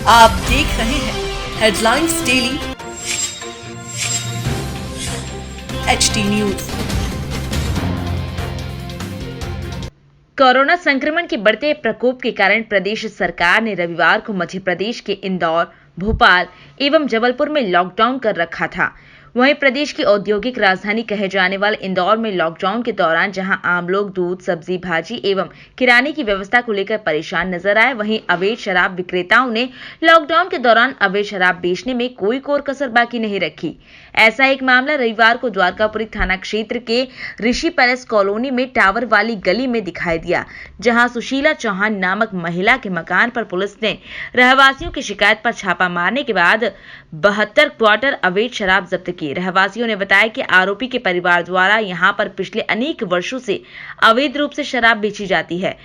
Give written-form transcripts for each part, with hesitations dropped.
आप देख रहे हैं headlines daily HD news. Corona संक्रमण के बढ़ते प्रकोप के कारण प्रदेश सरकार ने रविवार को मध्य प्रदेश के इंदौर, भोपाल एवं जबलपुर में लॉकडाउन कर रखा था। वहीं प्रदेश की औद्योगिक राजधानी कहे जाने वाले इंदौर में लॉकडाउन के दौरान जहां आम लोग दूध, सब्जी, भाजी एवं किराने की व्यवस्था को लेकर परेशान नजर आए, वहीं अवैध शराब विक्रेताओं ने लॉकडाउन के दौरान अवैध शराब बेचने में कोई कोर कसर बाकी नहीं रखी। ऐसा एक मामला रविवार को द्वारकापुरी थाना क्षेत्र के ऋषि पैलेस कॉलोनी में टावर वाली गली में दिखाई दिया, जहां सुशीला चौहान नामक महिला के मकान पर पुलिस ने रहवासियों की शिकायत पर छापा मारने के बाद 72 क्वार्टर अवैध शराब जब्त की। रहवासियों ने बताया कि आरोपी के परिवार द्वारा यहां पर पिछले अनेक वर्षों से अवैध रूप से शराब बेची जाती है।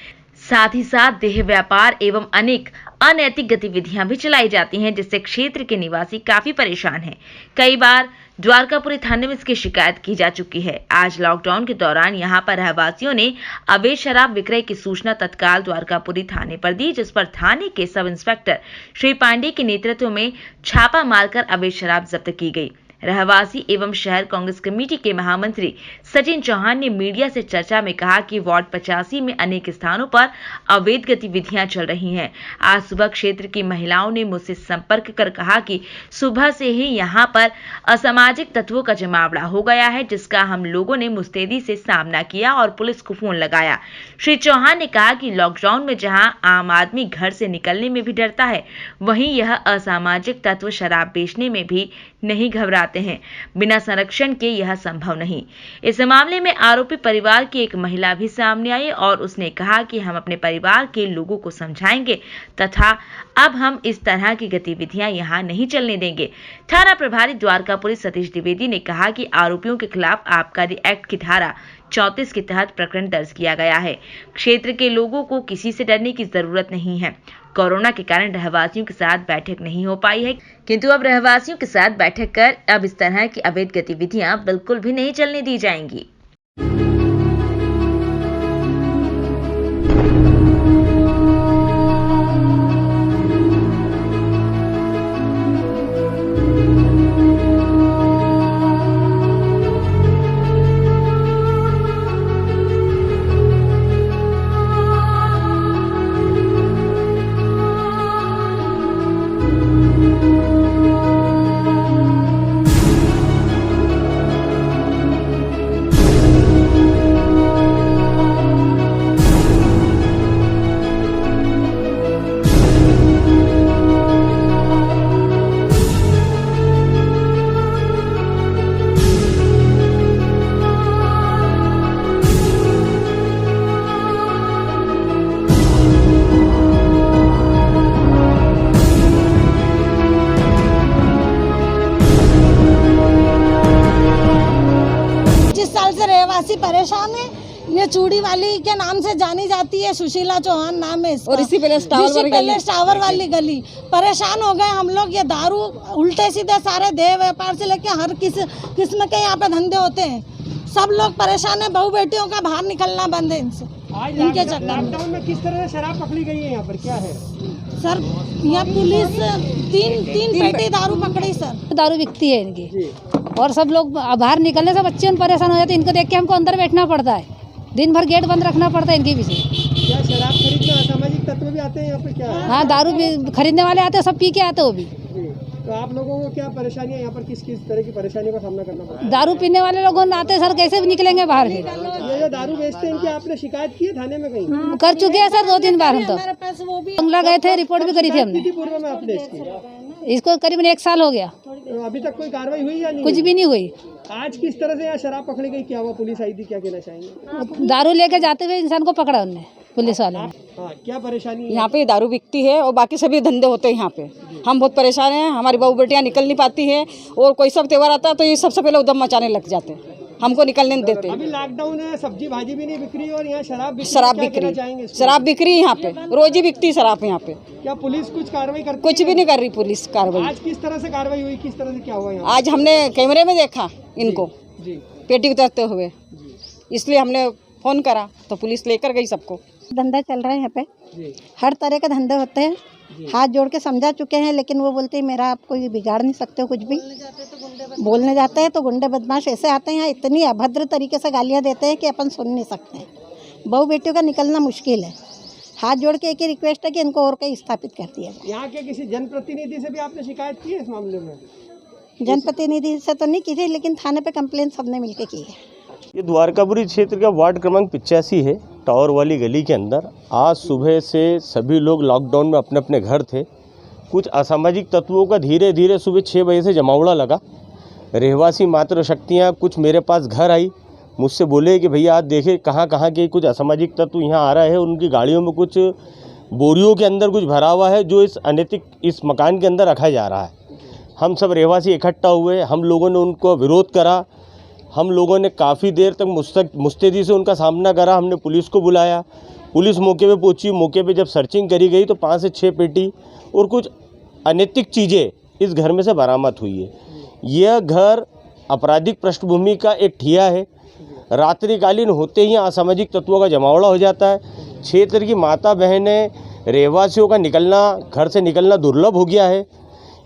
साथ ही साथ देह व्यापार एवं अनेक अनैतिक गतिविधियां भी चलाई जाती हैं, जिससे क्षेत्र के निवासी काफी परेशान हैं। कई बार द्वारकापुरी थाने में इसकी शिकायत की जा चुकी है। आज लॉकडाउन के दौरान यहां पर रहवासियों ने अवैध शराब विक्रय की सूचना तत्काल द्वारकापुरी थाने पर दी, जिस पर थाने के सब इंस्पेक्टर श्री पांडे के नेतृत्व में छापा मारकर अवैध शराब जब्त की गई। रहवासी एवं शहर कांग्रेस कमेटी के महामंत्री सचिन चौहान ने मीडिया से चर्चा में कहा कि वार्ड 85 में अनेक स्थानों पर अवैध गतिविधियां चल रही हैं। आज सुबह क्षेत्र की महिलाओं ने मुझसे संपर्क कर कहा कि सुबह से ही यहां पर असामाजिक तत्वों का जमावड़ा हो गया है, जिसका हम लोगों ने मुस्तैदी से सामना किया और पुलिस को फोन लगाया। श्री चौहान ने कहा कि लॉकडाउन में जहां आम आदमी घर से निकलने में भी डरता है, वहीं यह असामाजिक तत्व शराब बेचने में भी नहीं घबराते हैं। बिना संरक्षण के यह संभव नहीं। इस मामले में आरोपी परिवार की एक महिला भी सामने आई और उसने कहा कि हम अपने परिवार के लोगों को समझाएंगे तथा अब हम इस तरह की गतिविधियां यहां नहीं चलने देंगे। थाना प्रभारी द्वारकापुरी सतीश द्विवेदी ने कहा कि आरोपियों के खिलाफ आबकारी एक्ट की धारा 34 के तहत प्रकरण दर्ज किया गया है। क्षेत्र के लोगों को किसी से डरने की जरूरत नहीं है। कोरोना के कारण रहवासियों के साथ बैठक नहीं हो पाई है, किंतु अब रहवासियों के साथ बैठक कर अब इस तरह की अवैध गतिविधियां बिल्कुल भी नहीं चलने दी जाएंगी। रहवासी परेशान है। ये चूड़ी वाली के नाम से जानी जाती है, सुशीला चौहान नाम है इसका। और इसी पैलेस टावर वाली गली परेशान हो गए हम लोग। ये दारू उल्टे सीधे सारे देह व्यापार से लेके हर किस्म के यहाँ पे धंधे होते हैं। सब लोग परेशान है। बहू बेटियों का बाहर निकलना बंद है इनसे। इनके चक्कर लॉकडाउन में किस तरह से शराब पकड़ी गई है? यहाँ पर क्या है सर? यहाँ पुलिस तीन पेटी दारू पकड़ी सर। दारू बिकती है इनकी और सब लोग बाहर निकलने से बच्चे परेशान हो जाते हैं। इनको देख के हमको अंदर बैठना पड़ता है। दिन भर गेट बंद रखना पड़ता है इनके पीछे। क्या शराब खरीदने असामाजिक तत्व भी आते हैं यहाँ पे? क्या हाँ, दारू भी खरीदने वाले आते हैं, सब पी के आते हैं वो भी। तो आप लोगों को क्या परेशानियाँ यहाँ पर किस तरह की परेशानियों का सामना करना पड़ता है? दारू पीने वाले लोग आते हैं सर, कैसे भी निकलेंगे बाहर? ये जो दारू बेचते हैं इनकी आपने शिकायत की है थाने में कहीं? कर चुके हैं सर 2-3 बार। हम तो बंगला गए थे, रिपोर्ट भी करी थी हमने। पूर्व में आपने इसको करीबन 1 साल हो गया। अभी तक कोई कार्रवाई हुई या नहीं? कुछ भी नहीं हुई। आज किस तरह से यहाँ शराब पकड़ी गई? क्या हुआ? पुलिस आई थी, क्या कहना चाहेंगे? दारू लेके जाते हुए इंसान को पकड़ा उनने, पुलिस वाले ने। हाँ, क्या परेशानी है? यहाँ पे दारू बिकती है और बाकी सभी धंधे होते हैं यहाँ पे। हम बहुत परेशान हैं। हमारी बहू बेटियाँ निकल नहीं पाती हैं और कोई सब त्योहार आता है तो ये सबसे पहले उद्यम मचाने लग जाते हैं, हमको निकलने नहीं देते। अभी लॉकडाउन है, सब्जी भाजी भी नहीं बिक रही और यहाँ शराब बिक रही यहाँ पे। रोज ही बिकती शराब यहाँ पे। क्या पुलिस कुछ कार्रवाई करती? कुछ भी नहीं कर रही पुलिस कार्रवाई। आज किस तरह से कार्रवाई हुई? किस तरह से क्या हुआ यहाँ? आज हमने कैमरे में देखा इनको जी पेटी उतरते हुए, इसलिए हमने फोन करा तो पुलिस लेकर गई सबको। धंधा चल रहा है यहाँ पे। जी हर तरह के धंधे होते हैं। हाथ जोड़ के समझा चुके हैं, लेकिन वो बोलते हैं मेरा आप कोई बिगाड़ नहीं सकते हो कुछ भी। बोलने जाते हैं तो गुंडे बदमाश ऐसे आते हैं, इतनी अभद्र तरीके से गालियाँ देते हैं कि अपन सुन नहीं सकते हैं। बहू बेटियों का निकलना मुश्किल है। हाथ जोड़ के एक ही रिक्वेस्ट है कि इनको और कहीं स्थापित कर दिया जाए। यहाँ के किसी जनप्रतिनिधि से भी आपने शिकायत की है इस मामले में? जनप्रतिनिधि से तो नहीं की थी, लेकिन थाने पे कंप्लेंट सबने मिलकर की है। ये द्वारकापुरी क्षेत्र का वार्ड क्रमांक 85 है, टावर वाली गली के अंदर। आज सुबह से सभी लोग लॉकडाउन में अपने अपने घर थे। कुछ असामाजिक तत्वों का धीरे धीरे सुबह 6 बजे से जमावड़ा लगा। रहवासी मातृशक्तियाँ कुछ मेरे पास घर आई, मुझसे बोले कि भैया आज देखे कहाँ कहाँ के कुछ असामाजिक तत्व यहाँ आ रहे हैं। उनकी गाड़ियों में कुछ बोरियों के अंदर कुछ भरा हुआ है जो इस मकान के अंदर रखा जा रहा है। हम सब रहवासी इकट्ठा हुए, हम लोगों ने उनको विरोध करा। हम लोगों ने काफ़ी देर तक मुस्तैदी से उनका सामना करा। हमने पुलिस को बुलाया, पुलिस मौके पे पहुंची। मौके पे जब सर्चिंग करी गई तो 5 से 6 पेटी और कुछ अनैतिक चीज़ें इस घर में से बरामद हुई है। यह घर आपराधिक पृष्ठभूमि का एक ठिया है। रात्रिकालीन होते ही असामाजिक तत्वों का जमावड़ा हो जाता है। क्षेत्र की माता बहनें, रहवासियों का घर से निकलना दुर्लभ हो गया है।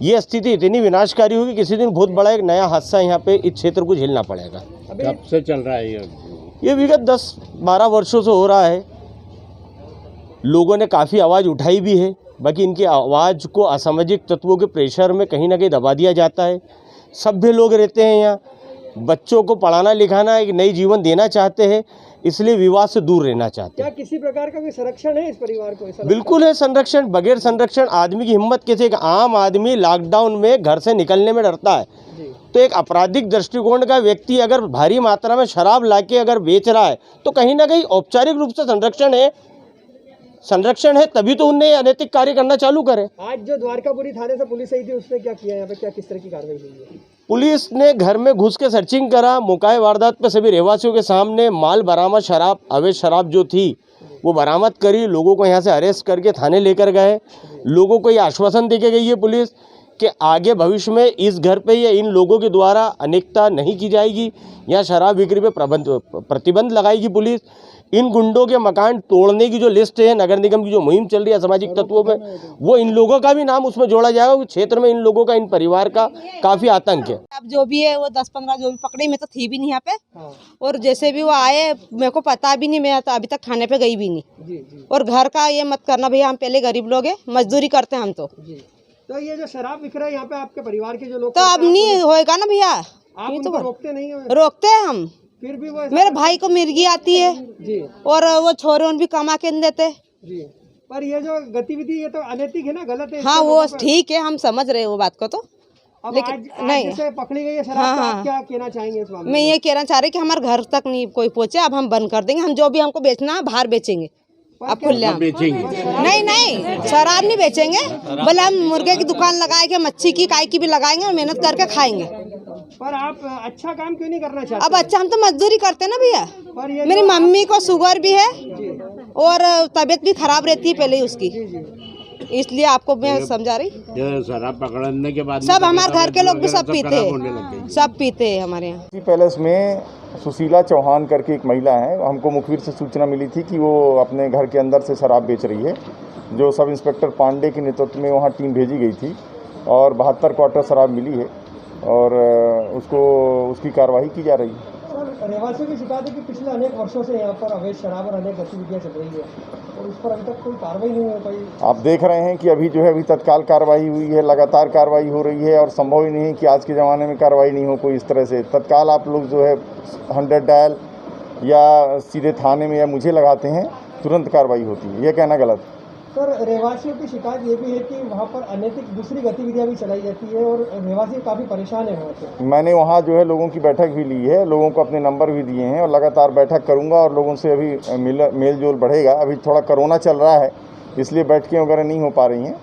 ये स्थिति इतनी विनाशकारी होगी, किसी दिन बहुत बड़ा एक नया हादसा यहाँ पे इस क्षेत्र को झेलना पड़ेगा। कब से चल रहा है ये विगत 10-12 वर्षों से हो रहा है। लोगों ने काफ़ी आवाज़ उठाई भी है, बाकी इनकी आवाज़ को असामाजिक तत्वों के प्रेशर में कहीं ना कहीं दबा दिया जाता है। सभ्य लोग रहते हैं यहाँ, बच्चों को पढ़ाना लिखाना, एक नई जीवन देना चाहते हैं, इसलिए विवाद से दूर रहना चाहते हैं। क्या किसी प्रकार का कोई संरक्षण है इस परिवार को? बिल्कुल है संरक्षण। बगैर संरक्षण आदमी की हिम्मत कैसे? एक आम आदमी लॉकडाउन में घर से निकलने में डरता है, तो एक आपराधिक दृष्टिकोण का व्यक्ति अगर भारी मात्रा में शराब लाके अगर बेच रहा है तो कहीं ना कहीं औपचारिक रूप से संरक्षण है, तभी तो उन्हें अनैतिक कार्य करना चालू करे। आज जो द्वारकापुरी थाने से पुलिस आई थी उसने क्या किया? यहाँ पे क्या किस तरह की कार्रवाई हुई है? पुलिस ने घर में घुस के सर्चिंग करा। मौका वारदात पर सभी रहवासियों के सामने माल बरामद शराब, अवैध शराब जो थी वो बरामद करी। लोगों को यहाँ से अरेस्ट करके थाने लेकर गए। लोगों को ये आश्वासन दे के गई है पुलिस कि आगे भविष्य में इस घर पे या इन लोगों के द्वारा अनेकता नहीं की जाएगी। यहाँ शराब बिक्री पे प्रतिबंध लगाएगी पुलिस। इन गुंडों के मकान तोड़ने की जो लिस्ट है, नगर निगम की जो मुहिम चल रही है सामाजिक तत्वों में, वो इन लोगों का भी नाम उसमें जोड़ा जाएगा। क्योंकि क्षेत्र में इन लोगों का, इन परिवार का काफी आतंक है। अब जो भी है वो 10-15 जो भी पकड़ी, मैं तो थी भी नहीं यहाँ पे। और जैसे भी वो आए मेरे को पता भी नहीं, मैं तो अभी तक थाने पे गई भी नहीं। और घर का ये मत करना भैया, हम पहले गरीब लोग हैं, मजदूरी करते हैं हम तो ये जो शराब बिक रहा है यहाँ पे आपके परिवार के जो लोग, तो अब नहीं होएगा ना भैया। आप उनको रोकते नहीं हो? रोकते हैं हम, फिर भी वो मेरे भाई को मिर्गी आती है जी, और वो छोरे उन भी कमा के नहीं देते जी। पर ये जो गतिविधि ये तो अनैतिक है ना, गलत है। हाँ वो ठीक है, हम समझ रहे हैं वो बात को। तो अब लेकिन आज नहीं, जैसे पकड़ी गई है शराब, तो आप क्या कहना चाहेंगे इस मामले में? मैं ये कहना चाह रही कि हमारे घर तक नहीं कोई पहुँचे। अब हम बंद कर देंगे, हम जो भी हमको बेचना है बाहर बेचेंगे। अब खुले नहीं शराब नहीं बेचेंगे, भले हम मुर्गे की दुकान लगाएंगे, मच्छी की काय की भी लगाएंगे और मेहनत करके खाएंगे। पर आप अच्छा काम क्यों नहीं करना चाहते? अब अच्छा, हम तो मजदूरी करते हैं ना भैया। मेरी मम्मी को शुगर भी है और तबीयत भी खराब रहती है पहले ही उसकी, इसलिए आपको मैं समझा रही। शराब पकड़ने के बाद सब हमारे घर के लोग भी सब पीते हैं, सब पीते हैं हमारे यहाँ। पैलेस में सुशीला चौहान करके एक महिला है, हमको मुखबिर से सूचना मिली थी कि वो अपने घर के अंदर से शराब बेच रही है। जो सब इंस्पेक्टर पांडे के नेतृत्व में वहाँ टीम भेजी गई थी और 72 क्वार्टर शराब मिली है और उसकी कार्रवाई की जा रही है। रहवासियों की शिकायत है कि पिछले अनेक वर्षों से यहाँ पर अवैध शराब और अनेक गतिविधियाँ चल रही है और उस पर अभी तक कोई कार्रवाई नहीं हो पाई। आप देख रहे हैं कि अभी जो है अभी तत्काल कार्रवाई हुई है, लगातार कार्रवाई हो रही है और संभव ही नहीं है कि आज के ज़माने में कार्रवाई नहीं हो कोई इस तरह से। तत्काल आप लोग जो है 100 डायल या सीधे थाने में या मुझे लगाते हैं, तुरंत कार्रवाई होती है। यह कहना गलत। सर, रहवासियों की शिकायत ये भी है कि वहाँ पर अनैतिक दूसरी गतिविधियाँ भी चलाई जाती है और रहवासी काफ़ी परेशान है वहाँ से। मैंने वहाँ जो है लोगों की बैठक भी ली है, लोगों को अपने नंबर भी दिए हैं और लगातार बैठक करूँगा और लोगों से अभी मेल जोल बढ़ेगा। अभी थोड़ा कोरोना चल रहा है इसलिए बैठकें वगैरह नहीं हो पा रही हैं।